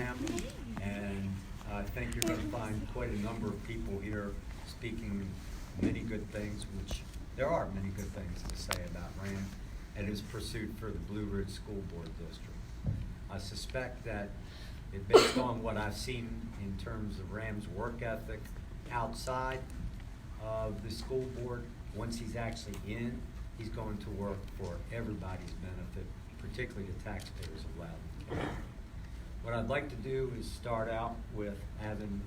Ram, and I think you're going to find quite a number of people here speaking many good things, which there are many good things to say about Ram and his pursuit for the Blue Ridge School Board District. I suspect that based on what I've seen in terms of Ram's work ethic outside of the school board, once he's actually in, he's going to work for everybody's benefit, particularly the taxpayers of Loudoun County. What I'd like to do is start out with having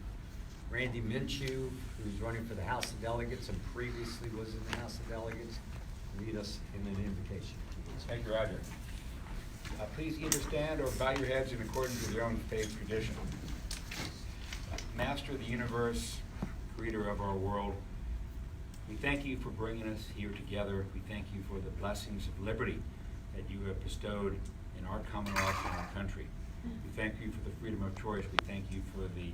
Randy Minshew, who's running for the House of Delegates and previously was in the House of Delegates, lead us in an invocation. Thank you, Roger. Please either stand or bow your heads in accordance with your own faith tradition. Master of the universe, creator of our world, we thank you for bringing us here together. We thank you for the blessings of liberty that you have bestowed in our Commonwealth and our country. We thank you for the freedom of choice. We thank you for the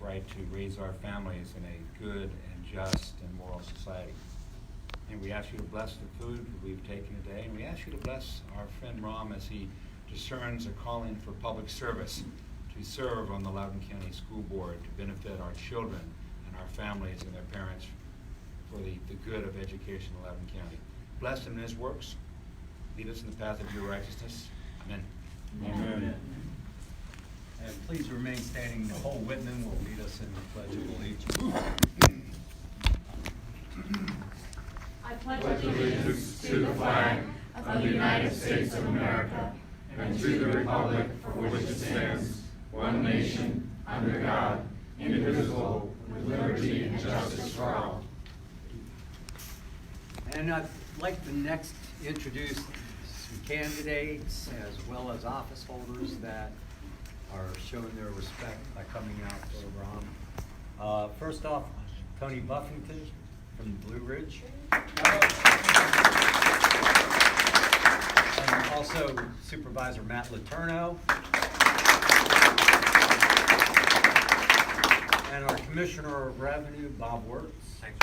right to raise our families in a good and just and moral society. And we ask you to bless the food that we've taken today, and we ask you to bless our friend Ram as he discerns a calling for public service to serve on the Loudoun County School Board to benefit our children and our families and their parents for the good of education in Loudoun County. Bless him in his works. Lead us in the path of your righteousness. Amen. Amen. And please remain standing. Nicole Whitman will lead us in the Pledge of Allegiance. I pledge allegiance to the flag of the United States of America and to the republic for which it stands, one nation, under God, indivisible, with liberty and justice for all. And I'd like to next introduce some candidates as well as office holders that are showing their respect by coming out for Ram. First off, Tony Buffington from Blue Ridge. And also Supervisor Matt Letourneau. And our Commissioner of Revenue, Bob Wirtz. Thanks.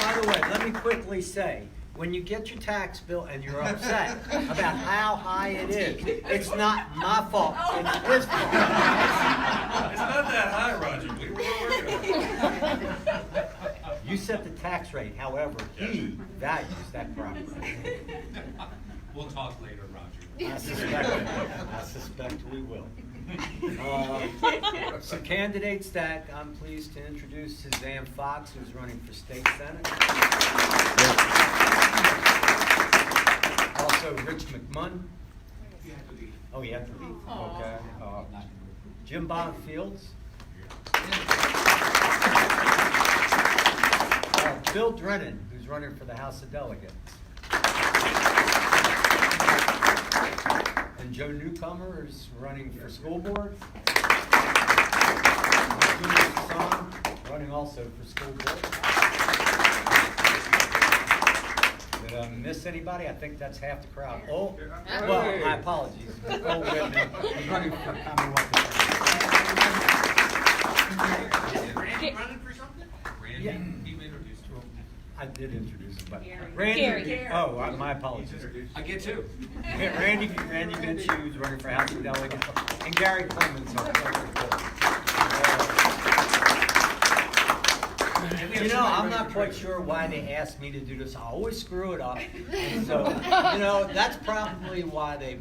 By the way, let me quickly say, when you get your tax bill and you're upset about how high it is, it's not my fault, it's his fault. It's not that high, Roger. We were working on it. You set the tax rate, however, he values that property. We'll talk later, Roger. I suspect we will. Some candidates that I'm pleased to introduce: Suzanne Fox, who's running for State Senate. Also, Rich McMunn. Oh, you have to leave. Okay. Jim Bonfields. Bill Drennan, who's running for the House of Delegates. And Joe Newcomer is running for school board. Junior Hassan, running also for school board. Did I miss anybody? I think that's half the crowd. Oh, well, my apologies. Oh, Whitman is running for Commonwealth. Randy running for something? Randy, Yeah. you introduced to him. I did introduce him, but Gary. Randy. Oh, my apologies. I get two. Randy Minshew, who's running for House of Delegates, and Gary Clemens, our clerk of the board. You know, I'm not quite sure why they asked me to do this. I always screw it up. And so, that's probably why they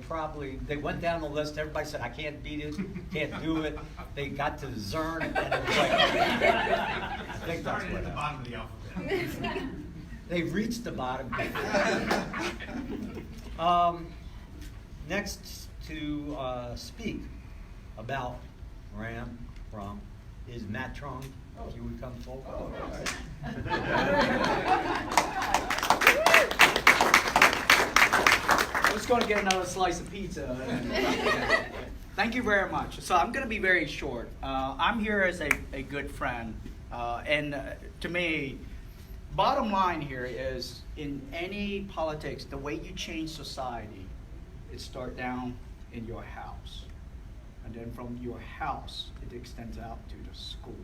went down the list. Everybody said, I can't beat it, can't do it. They got to Zern, and it was like, I think that's what the bottom of the alphabet. they reached the bottom. Next to speak about Ram is Matt Trong. If you would come forward. I'm just going to get another slice of pizza. Thank you very much. So I'm going to be very short. I'm here as a good friend. And to me, bottom line here is in any politics, the way you change society, it starts down in your house. And then from your house, it extends out to the school.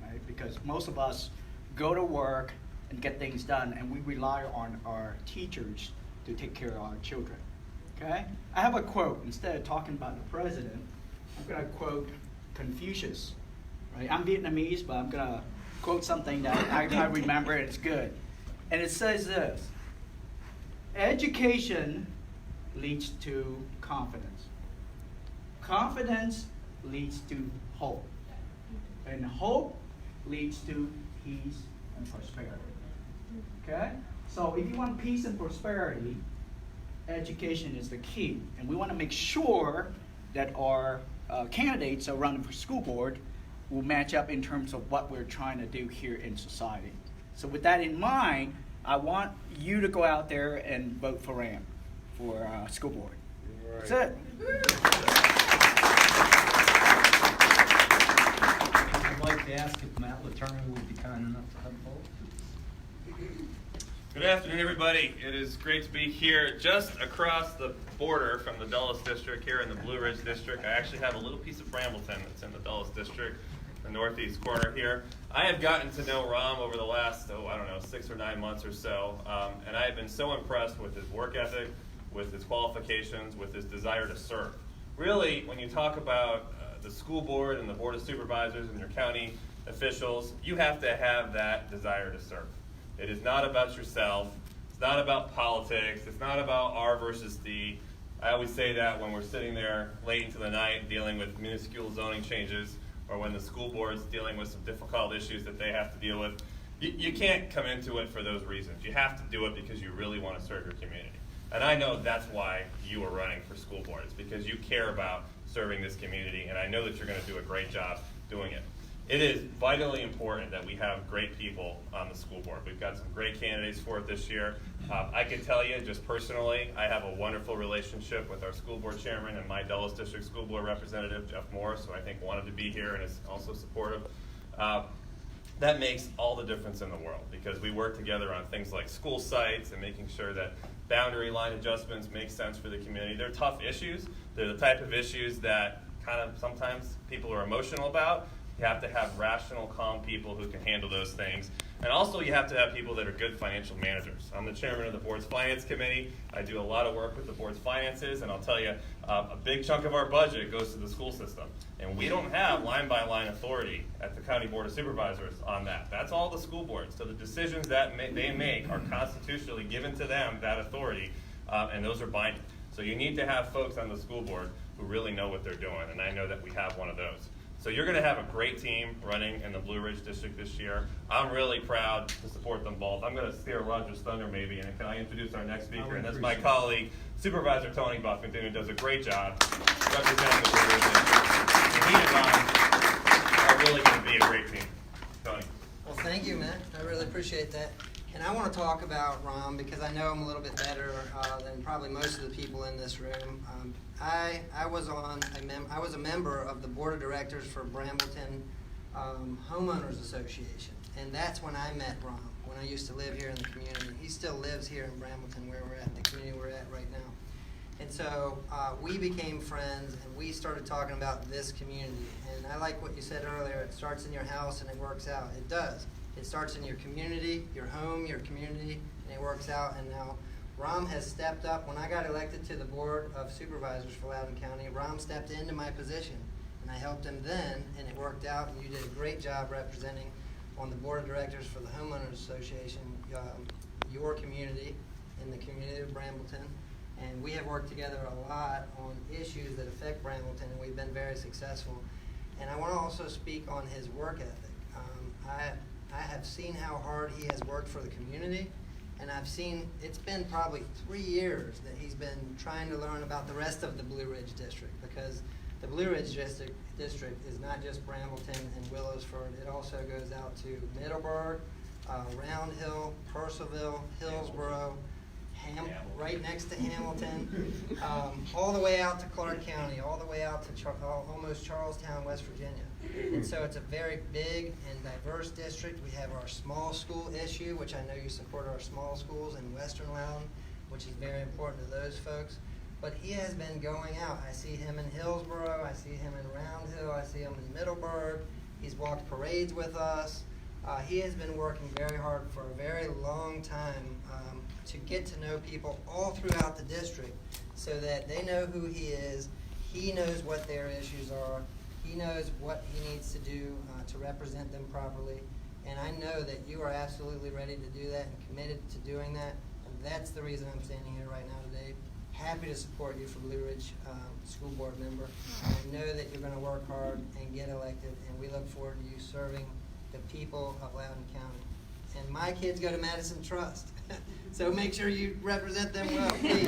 Right? Because most of us go to work and get things done, and we rely on our teachers to take care of our children. Okay? I have a quote. Instead of talking about the president, I'm going to quote Confucius. Right? I'm Vietnamese, but I'm going to quote something that I remember, and it's good. And it says this: education leads to confidence. Confidence leads to hope. And hope leads to peace and prosperity. Okay? So if you want peace and prosperity, education is the key. And we want to make sure that our candidates are running for school board will match up in terms of what we're trying to do here in society. So with that in mind, I want you to go out there and vote for Ram for school board. Right. That's it. I'd like to ask if Matt Letourneau would be kind enough to come forward. Good afternoon, everybody. It is great to be here just across the border from the Dulles District here in the Blue Ridge District. I actually have a little piece of Brambleton that's in the Dulles District, the northeast corner here. I have gotten to know Ram over the last, 6 or 9 months or so, and I have been so impressed with his work ethic, with his qualifications, with his desire to serve. Really, when you talk about the school board and the board of supervisors and your county officials, you have to have that desire to serve. It is not about yourself. It's not about politics. It's not about R versus D. I always say that when we're sitting there late into the night dealing with minuscule zoning changes, or when the school board's dealing with some difficult issues that they have to deal with. You can't come into it for those reasons. You have to do it because you really want to serve your community. And I know that's why you are running for school board. It's because you care about serving this community, and I know that you're going to do a great job doing it. It is vitally important that we have great people on the school board. We've got some great candidates for it this year. I can tell you, just personally, I have a wonderful relationship with our school board chairman and my Dulles District School Board Representative, Jeff Morris, who I think wanted to be here and is also supportive. That makes all the difference in the world because we work together on things like school sites and making sure that boundary line adjustments make sense for the community. They're tough issues. They're the type of issues that kind of sometimes people are emotional about. You have to have rational, calm people who can handle those things. And also you have to have people that are good financial managers. I'm the chairman of the board's finance committee. I do a lot of work with the board's finances, and I'll tell you, a big chunk of our budget goes to the school system. And we don't have line-by-line authority at the county board of supervisors on that. That's all the school boards. So the decisions that they make are constitutionally given to them, that authority, and those are binding. So you need to have folks on the school board who really know what they're doing, and I know that we have one of those. So you're going to have a great team running in the Blue Ridge District this year. I'm really proud to support them both. I'm going to steal Roger's thunder maybe, and can I introduce our next speaker? And that's my colleague, Supervisor Tony Buffington, who does a great job representing the Blue Ridge District. And he and Ron are really going to be a great team. Tony. Well, thank you, Matt. I really appreciate that. And I want to talk about Ron because I know him a little bit better than probably most of the people in this room. I was a member of the board of directors for Brambleton Homeowners Association, and that's when I met Ron, when I used to live here in the community. He still lives here in Brambleton, where we're at, the community we're at right now. And so we became friends, and we started talking about this community. And I like what you said earlier, it starts in your house and it works out. It does. It starts in your community, your home, your community, and it works out. And now Ram has stepped up. When I got elected to the Board of Supervisors for Loudoun County, Ram stepped into my position, and I helped him then, and it worked out, and you did a great job representing on the Board of Directors for the Homeowners Association, your community and the community of Brambleton. And we have worked together a lot on issues that affect Brambleton, and we've been very successful. And I want to also speak on his work ethic. I have seen how hard he has worked for the community, and I've seen it's been probably 3 years that he's been trying to learn about the rest of the Blue Ridge District, because the Blue Ridge District is not just Brambleton and Willowsford. It also goes out to Middleburg, Round Hill, Purcellville, Hillsborough, right next to Hamilton, all the way out to Clark County, all the way out to almost Charlestown, West Virginia. And so it's a very big and diverse district. We have our small school issue, which I know you support our small schools in Western Loudoun, which is very important to those folks. But he has been going out. I see him in Hillsborough, I see him in Round Hill, I see him in Middleburg. He's walked parades with us. He has been working very hard for a very long time to get to know people all throughout the district so that they know who he is. He knows what their issues are. He knows what he needs to do to represent them properly. And I know that you are absolutely ready to do that and committed to doing that. And that's the reason I'm standing here right now today. Happy to support you for Blue Ridge School Board member. I know that you're going to work hard and get elected, and we look forward to you serving the people of Loudoun County. And my kids go to Madison Trust, so make sure you represent them well, please.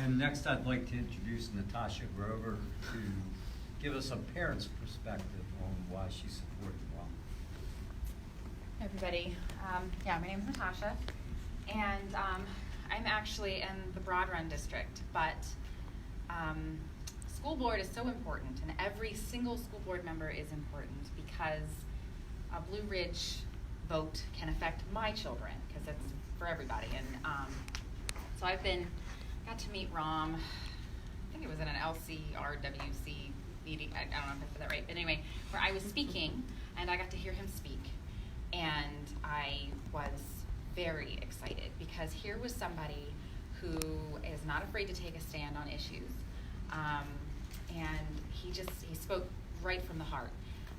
And next, I'd like to introduce Natasha Grover to give us a parent's perspective on why she supported Ron. Hi, everybody. Yeah, my name is Natasha, and I'm actually in the Broad Run district, but school board is so important, and every single school board member is important because a Blue Ridge vote can affect my children, because it's for everybody. And so got to meet Rom, I think it was in an LCRWC meeting, I don't know if I said that right, but anyway, where I was speaking, and I got to hear him speak. And I was very excited because here was somebody who is not afraid to take a stand on issues. And he spoke right from the heart.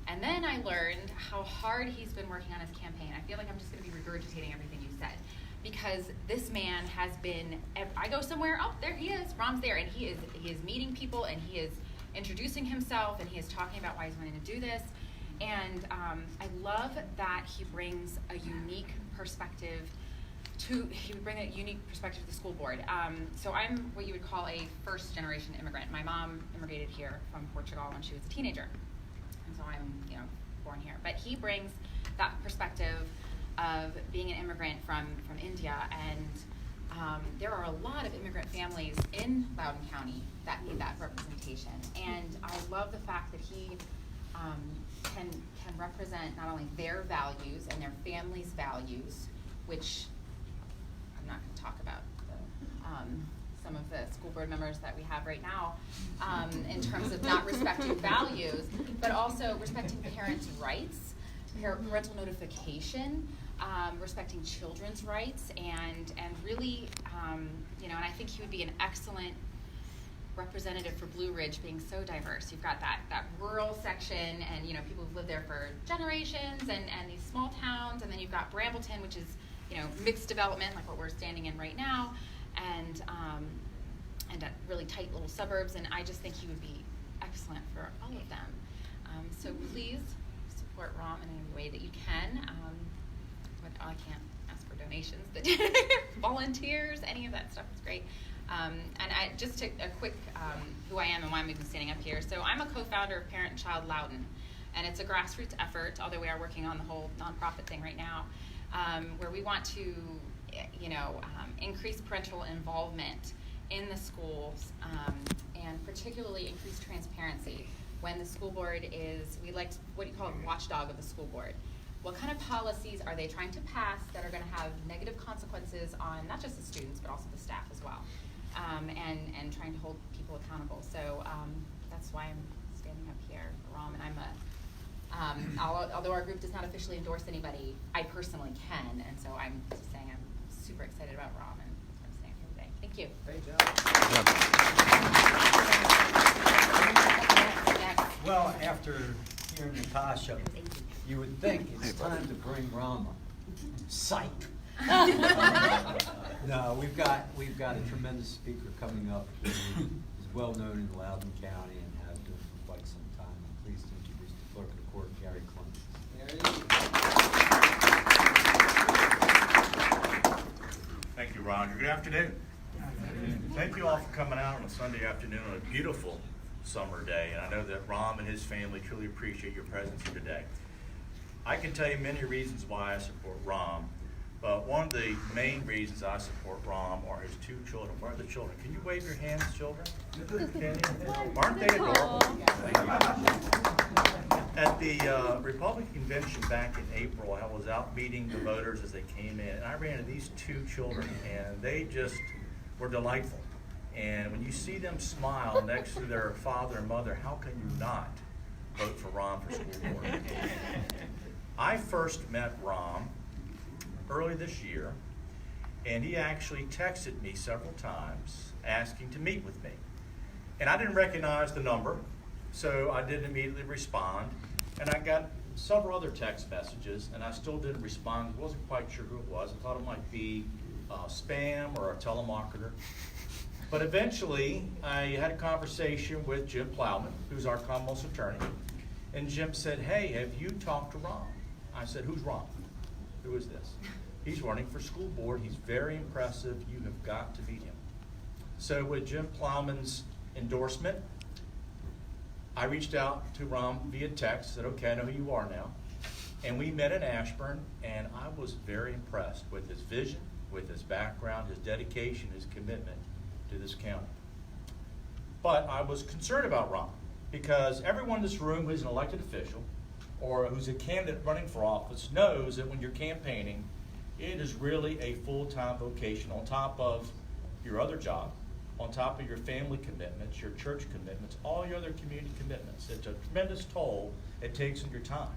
And then I learned how hard he's been working on his campaign. I feel like I'm just going to be regurgitating everything you said, because this man has been, I go somewhere, oh, there he is, Rom's there, and he is meeting people, and he is introducing himself, and he is talking about why he's wanting to do this. And I love that he brings a unique perspective to the school board. So I'm what you would call a first-generation immigrant. My mom immigrated here from Portugal when she was a teenager, and so I'm, born here. But he brings that perspective of being an immigrant from India, and there are a lot of immigrant families in Loudoun County that need that representation. And I love the fact that he can represent not only their values and their family's values, which I'm not going to talk about some of the school board members that we have right now in terms of not respecting values, but also respecting parents' rights, parental notification, respecting children's rights, and really, and I think he would be an excellent representative for Blue Ridge, being so diverse. You've got that rural section, and people who've lived there for generations, and these small towns, and then you've got Brambleton, which is mixed development, like what we're standing in right now, and really tight little suburbs. And I just think he would be excellent for all of them. So please support Rom in any way that you can. I can't ask for donations, but volunteers, any of that stuff is great. And just a quick who I am and why I'm even standing up here. So I'm a co-founder of Parent and Child Loudoun, and it's a grassroots effort, although we are working on the whole nonprofit thing right now, where we want to, increase parental involvement in the schools, and particularly increase transparency. When the school board we like what do you call it, watchdog of the school board. What kind of policies are they trying to pass that are going to have negative consequences on not just the students, but also the staff as well, and trying to hold people accountable. So that's why I'm standing up here for Rom, and I'm although our group does not officially endorse anybody, I personally can, and so I'm just saying I'm super excited about Rom, and I'm standing here today. Thank you. Great job. Well, after hearing Natasha, you would think it's time to bring Rom up. Psych. No, we've got a tremendous speaker coming up who is well known in Loudoun County and has been for quite some time. I'm pleased to introduce the clerk of the court, Gary Clemens. Thank you, Roger. Good afternoon. Thank you all for coming out on a Sunday afternoon on a beautiful summer day. And I know that Rom and his family truly appreciate your presence here today. I can tell you many reasons why I support Rom, but one of the main reasons I support Rom are his two children. Where are the children? Can you wave your hands, children? Can you? Aren't they adorable? At the Republican convention back in April, I was out meeting the voters as they came in, and I ran into these two children, and they just were delightful. And when you see them smile next to their father and mother, how can you not vote for Rom for school board? I first met Rom early this year, and he actually texted me several times asking to meet with me. And I didn't recognize the number, so I didn't immediately respond. And I got several other text messages, and I still didn't respond. I wasn't quite sure who it was. I thought it might be spam or a telemarketer. But eventually, I had a conversation with Jim Plowman, who's our Commonwealth's attorney. And Jim said, "Hey, have you talked to Ron?" I said, "Who's Ron? Who is this?" "He's running for school board. He's very impressive. You have got to meet him." So with Jim Plowman's endorsement, I reached out to Ron via text, said, "Okay, I know who you are now." And we met in Ashburn, and I was very impressed with his vision, with his background, his dedication, his commitment to this county. But I was concerned about Ron, because everyone in this room who's an elected official or who's a candidate running for office knows that when you're campaigning, it is really a full-time vocation on top of your other job, on top of your family commitments, your church commitments, all your other community commitments. It's a tremendous toll it takes on your time.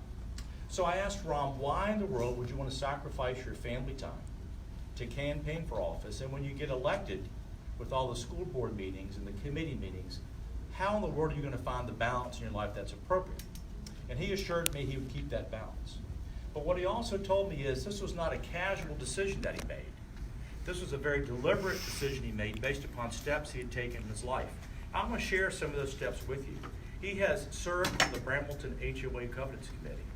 So I asked Ron, why in the world would you want to sacrifice your family time to campaign for office? And when you get elected with all the school board meetings and the committee meetings, how in the world are you going to find the balance in your life that's appropriate? And he assured me he would keep that balance. But what he also told me is this was not a casual decision that he made. This was a very deliberate decision he made based upon steps he had taken in his life. I'm going to share some of those steps with you. He has served on the Brambleton HOA Covenants Committee,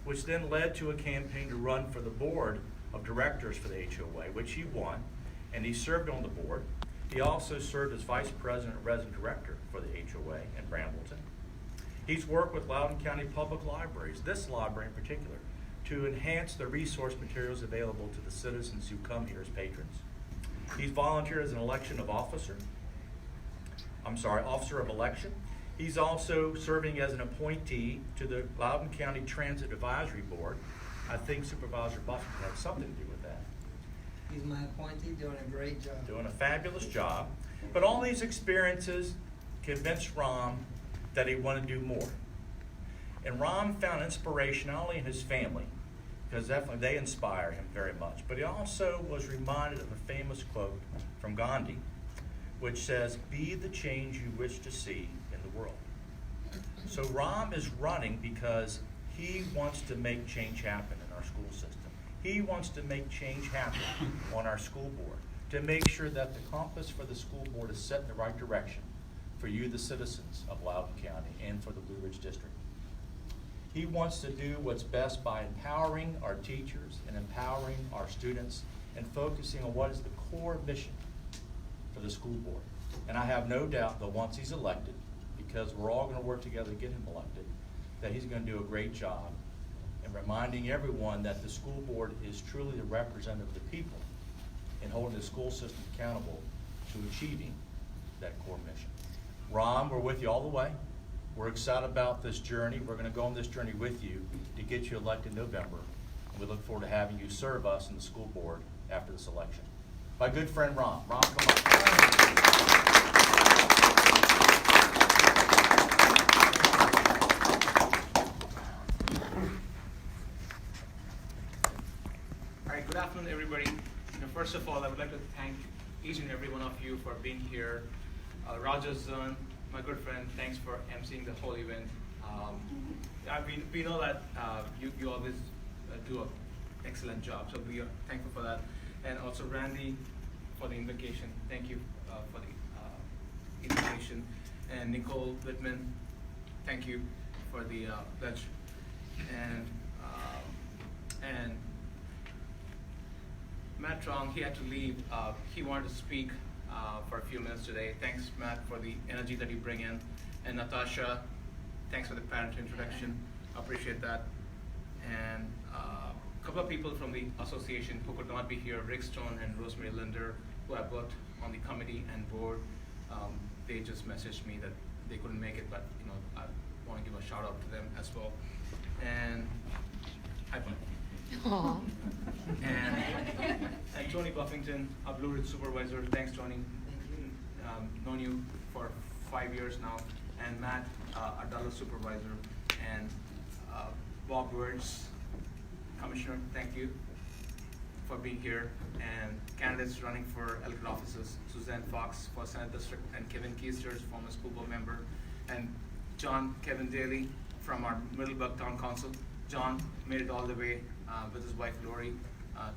which then led to a campaign to run for the board of directors for the HOA, which he won, and he served on the board. He also served as vice president and resident director for the HOA in Brambleton. He's worked with Loudoun County Public Libraries, this library in particular, to enhance the resource materials available to the citizens who come here as patrons. He's volunteered as an officer of election. He's also serving as an appointee to the Loudoun County Transit Advisory Board. I think Supervisor Buffington had something to do with that. He's my appointee, doing a great job. Doing a fabulous job. But all these experiences convinced Ron that he wanted to do more. And Ron found inspiration not only in his family, because definitely they inspire him very much, but he also was reminded of a famous quote from Gandhi, which says, "Be the change you wish to see in the world." So Ron is running because he wants to make change happen in our school system. He wants to make change happen on our school board, to make sure that the compass for the school board is set in the right direction for you, the citizens of Loudoun County, and for the Blue Ridge District. He wants to do what's best by empowering our teachers and empowering our students and focusing on what is the core mission for the school board. And I have no doubt that once he's elected, because we're all going to work together to get him elected, that he's going to do a great job in reminding everyone that the school board is truly the representative of the people in holding the school system accountable to achieving that core mission. Ron, we're with you all the way. We're excited about this journey. We're going to go on this journey with you to get you elected in November. And we look forward to having you serve us in the school board after this election. My good friend Ron. Ron, come on. All right, good afternoon, everybody. First of all, I would like to thank each and every one of you for being here. Roger Zern, my good friend, thanks for emceeing the whole event. We know that you always do an excellent job, so we are thankful for that. And also Randy for the invocation. Thank you for the invitation. And Nicole Whitman, thank you for the pledge. And Matt Trong, he had to leave. He wanted to speak for a few minutes today. Thanks, Matt, for the energy that you bring in. And Natasha, thanks for the parent introduction. I appreciate that. And a couple of people from the association who could not be here, Rick Stone and Rosemary Linder, who have worked on the committee and board. They just messaged me that they couldn't make it, but I want to give a shout out to them as well. And hi, Bud. And Tony Buffington, our Blue Ridge supervisor. Thanks, Tony. Known you for 5 years now. And Matt, our Dallas supervisor. And Bob Words, Commissioner, thank you for being here. And candidates running for elected offices, Suzanne Fox for Senate District, and Kevin Keisters, former school board member, and John Kevin Daly from our Middleburg Town Council. John made it all the way with his wife Lori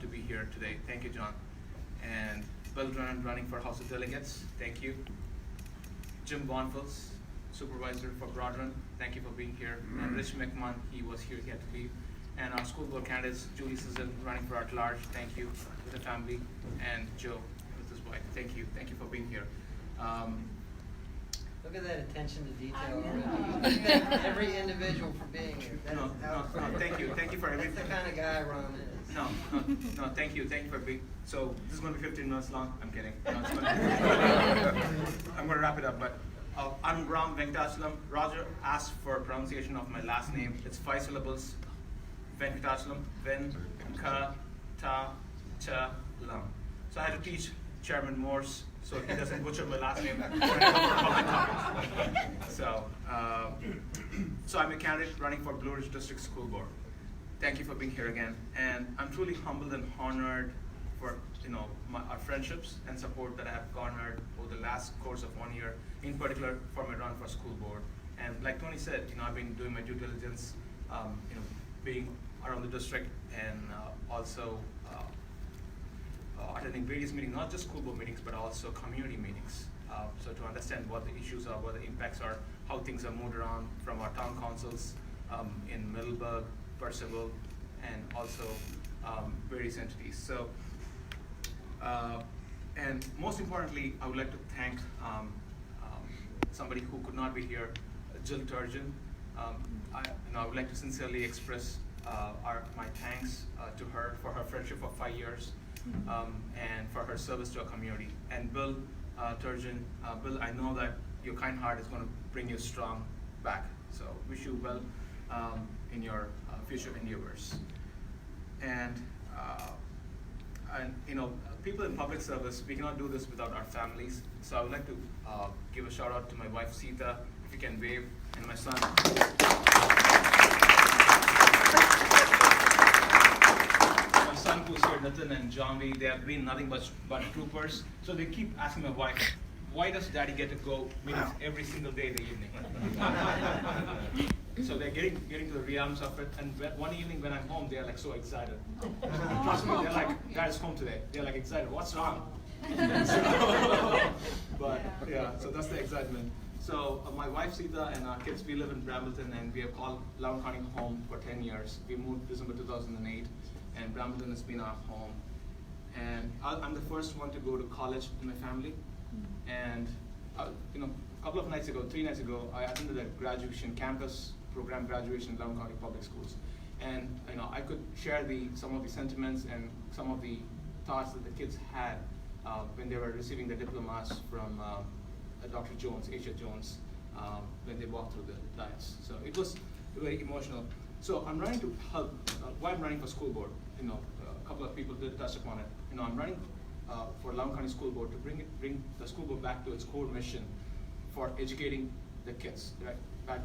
to be here today. Thank you, John. And Bill Drennan running for House of Delegates. Thank you. Jim Bonfils, supervisor for Broadrun. Thank you for being here. And Rich McMahon, he was here, he had to leave. And our school board candidates, Julie Susan running for at-large. Thank you with the family. And Joe with his wife. Thank you. Thank you for being here. Look at that attention to detail already. You thank every individual for being here. That is outstanding. Thank you. Thank you for everything. That's the kind of guy Ron is. No, thank you for being. So this is going to be 15 minutes long. I'm kidding. No, it's I'm going to wrap it up. But I'm Ram Venkatachalam. Roger asked for pronunciation of my last name. It's 5 syllables. Venkatachalam. Venkatachalam. So I had to teach Chairman Morse so he doesn't butcher my last name. So I'm a candidate running for Blue Ridge District School Board. Thank you for being here again, and I'm truly humbled and honored for our friendships and support that I have garnered over the last course of 1 year, in particular for my run for school board. And like Tony said, I've been doing my due diligence, being around the district, and also attending various meetings, not just school board meetings, but also community meetings. So to understand what the issues are, what the impacts are, how things are moved around from our town councils in Middleburg, Percival, and also various entities. So, and most importantly, I would like to thank somebody who could not be here, Jill Turgeon. I would like to sincerely express my thanks to her for her friendship for 5 years. And for her service to our community. And Bill Turgeon, Bill, I know that your kind heart is going to bring you strong back. So wish you well in your future endeavors. And people in public service, we cannot do this without our families. So I would like to give a shout out to my wife Sita, if you can wave, and my son. Son who's here, Nathan and Jamvi, they have been nothing but troopers. So they keep asking my wife, why does Daddy get to go meetings every single day in the evening? So they're getting to the realms of it. And one evening when I'm home, they're like so excited. Trust me, they're like, Dad's home today. They're like excited. What's wrong? But yeah, so that's the excitement. So my wife Sita and our kids, we live in Brambleton, and we have called Loudoun County home for 10 years. We moved December 2008. And Brambleton has been our home. And I'm the first one to go to college in my family. And a couple of nights ago, 3 nights ago, I attended a graduation campus program graduation in Loudoun County Public Schools. And I could share some of the sentiments and some of the thoughts that the kids had when they were receiving their diplomas from Dr. Jones, Asia Jones, when they walked through the dais. So it was very emotional. So I'm running to help. Why I'm running for school board? A couple of people did touch upon it. I'm running for Loudoun County School Board to bring the school board back to its core mission for educating the kids, right?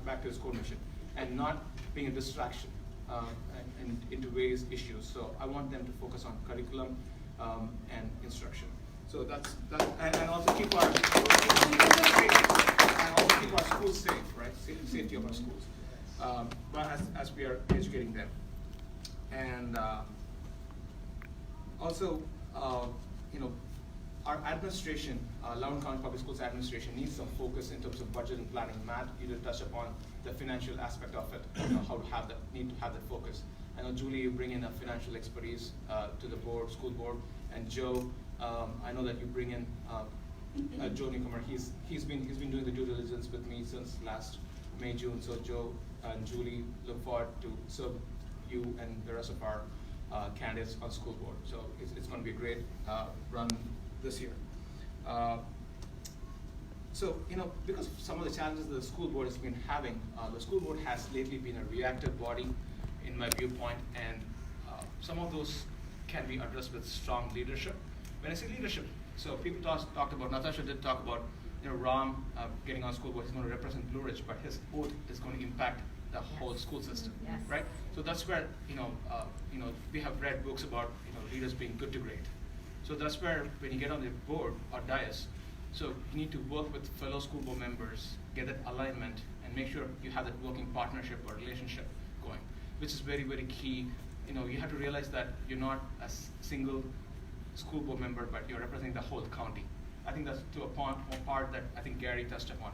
Back to its core mission, and not being a distraction and into various issues. So I want them to focus on curriculum and instruction. So that's that, and also keep our schools safe, right? Safety of our schools. But as we are educating them. And also, our administration, Loudoun County Public Schools administration, needs some focus in terms of budget and planning. Matt, you did touch upon the financial aspect of it, how to need to have that focus. I know Julie, you bring in a financial expertise to the board, school board, and Joe, I know that you bring in Joe Newcomer. He's been doing the due diligence with me since last May, June. So Joe and Julie look forward to serve you and the rest of our candidates on school board. So it's going to be a great run this year. So because of some of the challenges that the school board has been having, the school board has lately been a reactive body, in my viewpoint, and some of those can be addressed with strong leadership. When I say leadership, so people talked about, Natasha did talk about, Ram getting on school board, he's going to represent Blue Ridge, but his vote is going to impact the whole school system, Yes. right? So that's where we have read books about leaders being good to great. So that's where when you get on the board or dais, so you need to work with fellow school board members, get that alignment, and make sure you have that working partnership or relationship going, which is very, very key. You have to realize that you're not a single school board member, but you're representing the whole county. I think that's to a part that I think Gary touched upon.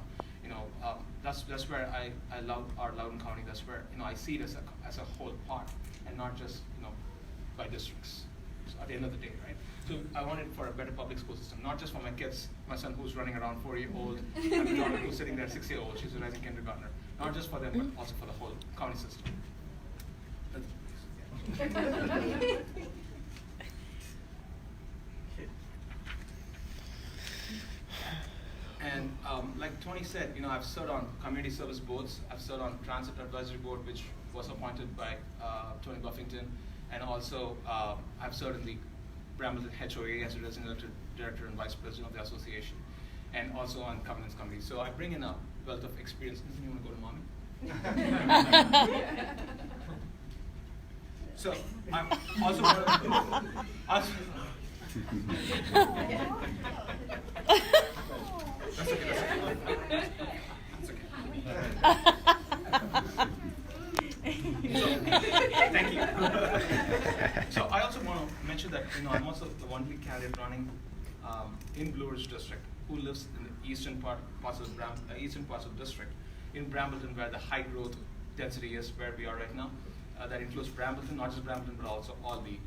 That's where I love our Loudoun County. That's where I see it as a whole part, and not just by districts. So at the end of the day, right? So I want it for a better public school system, not just for my kids, my son who's running around 4-year-old, and my daughter who's sitting there 6-year-old, she's a rising kindergartner. Not just for them, but also for the whole county system. And like Tony said, I've served on community service boards. I've served on transit advisory board, which was appointed by Tony Buffington, and also I've served in the Brambleton HOA as a resident director and vice president of the association, and also on governance committee. So I bring in a wealth of experience. You want to go to mommy? So I'm also. That's okay. That's okay. Thank you. So I also want to mention that I'm also the one lead candidate running in Blue Ridge District, who lives in the eastern parts of the district, in Brambleton, where the high growth density is, where we are right now. That includes Brambleton, not just Brambleton, but also Albee.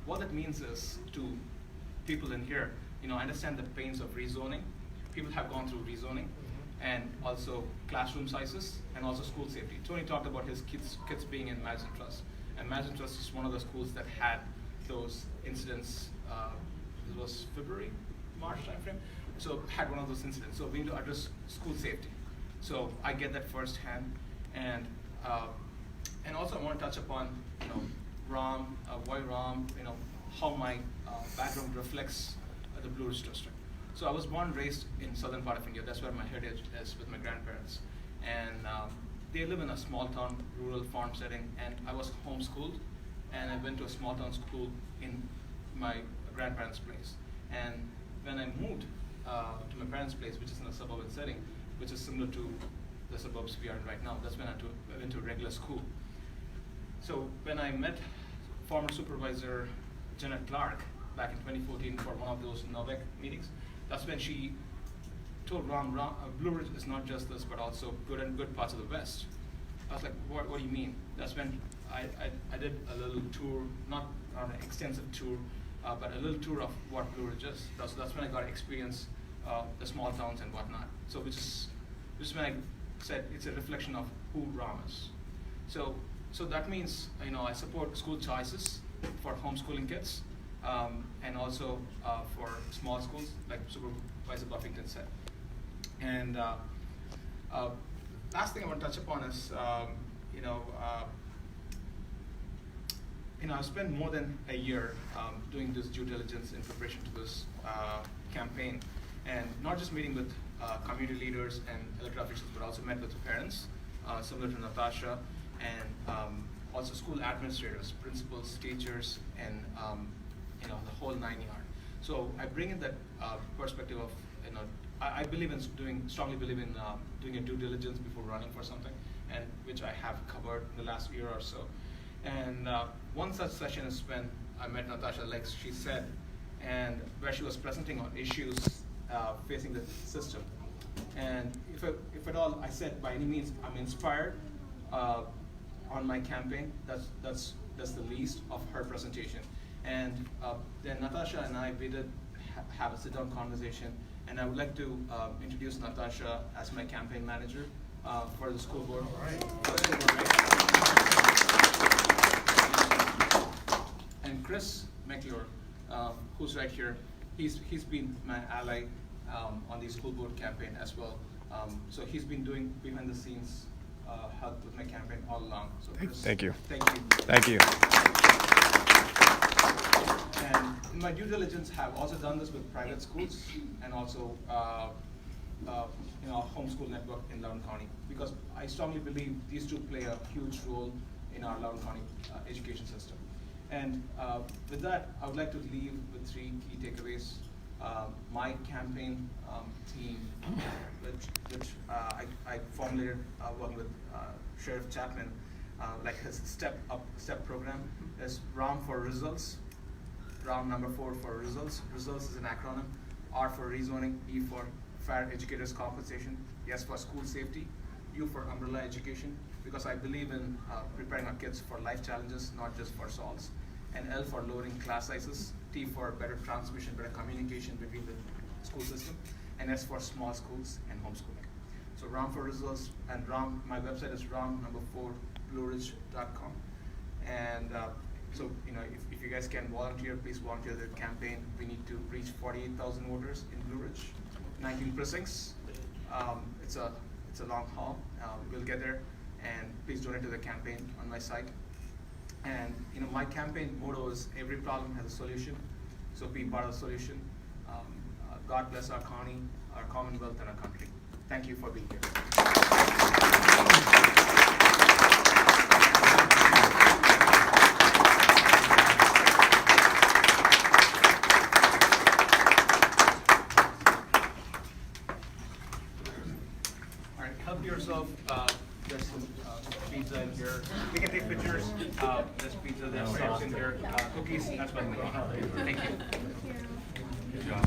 What that means is to people in here, I understand the pains of rezoning. People have gone through rezoning, and also classroom sizes, and also school safety. Tony talked about his kids being in Madison Trust, and Madison Trust is one of the schools that had those incidents. It was February, March timeframe. So had one of those incidents. So we need to address school safety. So I get that firsthand, and also I want to touch upon Ram, why Ram, how my background reflects the Blue Ridge District. So I was born and raised in southern part of India. That's where my heritage is with my grandparents. And they live in a small town, rural farm setting, and I was homeschooled, and I went to a small town school in my grandparents' place. And when I moved to my parents' place, which is in a suburban setting, which is similar to the suburbs we are in right now, that's when I went to a regular school. So when I met former supervisor Janet Clark back in 2014 for one of those NOVEC meetings, that's when she told Ram, Blue Ridge is not just this, but also good parts of the West. I was like, what do you mean? That's when I did a little tour, not an extensive tour, but a little tour of what Blue Ridge is. That's when I got to experience the small towns and whatnot. So which is when I said it's a reflection of who Ram is. So that means I support school choices for homeschooling kids, and also for small schools, like Supervisor Buffington said. And last thing I want to touch upon is, I've spent more than a year doing this due diligence in preparation to this campaign, and not just meeting with community leaders and elected officials, but also met with parents, similar to Natasha, and also school administrators, principals, teachers, and the whole 9 yard. So I bring in that perspective of, I strongly believe in doing a due diligence before running for something, and which I have covered in the last year or so. And one such session is when I met Natasha, like she said, and where she was presenting on issues facing the system. And if at all, I said by any means I'm inspired on my campaign. That's the least of her presentation. And then Natasha and we did have a sit-down conversation, and I would like to introduce Natasha as my campaign manager for the school board. All right. And Chris McClure, who's right here, he's been my ally on the school board campaign as well. So he's been doing behind the scenes help with my campaign all along. So Chris, Thank you. Thank you. Thank you. And in my due diligence, have also done this with private schools and also our homeschool network in Loudoun County, because I strongly believe these two play a huge role in our Loudoun County education system. And with that, I would like to leave with 3 key takeaways. My campaign team, which I formulated working with Sheriff Chapman, like his step program, is ROM for results. ROM number 4 for results. Results is an acronym. R for rezoning, E for fair educators compensation, S for school safety, U for umbrella education, because I believe in preparing our kids for life challenges, not just for solves. And L for lowering class sizes, T for better transmission, better communication between the school system, and S for small schools and homeschooling. So ROM for results, and ROM, my website is ROM number 4 blueridge.com. And so, if you guys can volunteer, please volunteer the campaign. We need to reach 48,000 voters in Blue Ridge, 19 precincts. It's a long haul. We'll get there, and please donate to the campaign on my site. And my campaign motto is every problem has a solution, so be part of the solution. God bless our county, our Commonwealth, and our country. Thank you for being here. All right, help yourself. There's some pizza in here. We can take pictures. There's pizza, there's snacks in here. Cookies, that's what we need. Thank you. Good job.